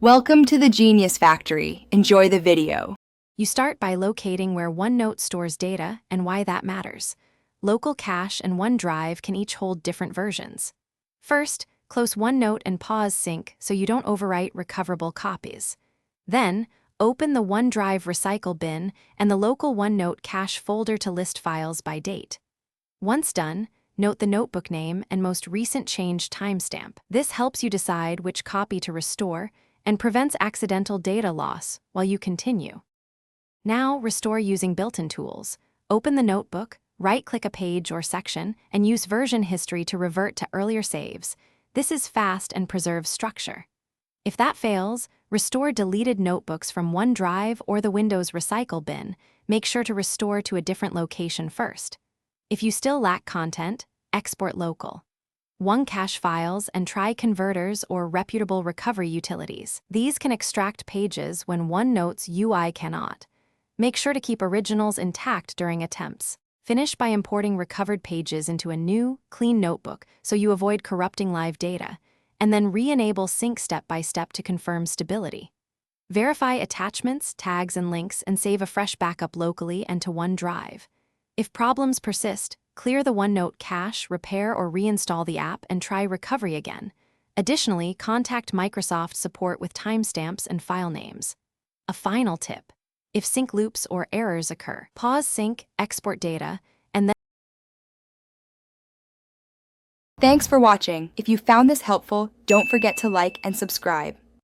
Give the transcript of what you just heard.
Welcome to the Genius Factory. Enjoy the video. You start by locating where OneNote stores data and why that matters. Local cache and OneDrive can each hold different versions. First, close OneNote and pause sync so you don't overwrite recoverable copies. Then, open the OneDrive recycle bin and the local OneNote cache folder to list files by date. Once done, note the notebook name and most recent change timestamp. This helps you decide which copy to restore and prevents accidental data loss while you continue. Now, restore using built-in tools. Open the notebook, right-click a page or section, and use version history to revert to earlier saves. This is fast and preserves structure. If that fails, restore deleted notebooks from OneDrive or the Windows recycle bin. Make sure to restore to a different location first. If you still lack content, export local. Cache files and try converters or reputable recovery utilities. These can extract pages when OneNote's UI cannot. Make sure to keep originals intact during attempts. Finish by importing recovered pages into a new, clean notebook so you avoid corrupting live data, and then re-enable sync step by step to confirm stability. Verify attachments, tags, and links and save a fresh backup locally and to OneDrive. If problems persist, clear the OneNote cache, repair or reinstall the app, and try recovery again. Additionally, contact Microsoft support with timestamps and file names. A final tip: if sync loops or errors occur, pause sync, export data, and then. Thanks for watching. If you found this helpful, don't forget to like and subscribe.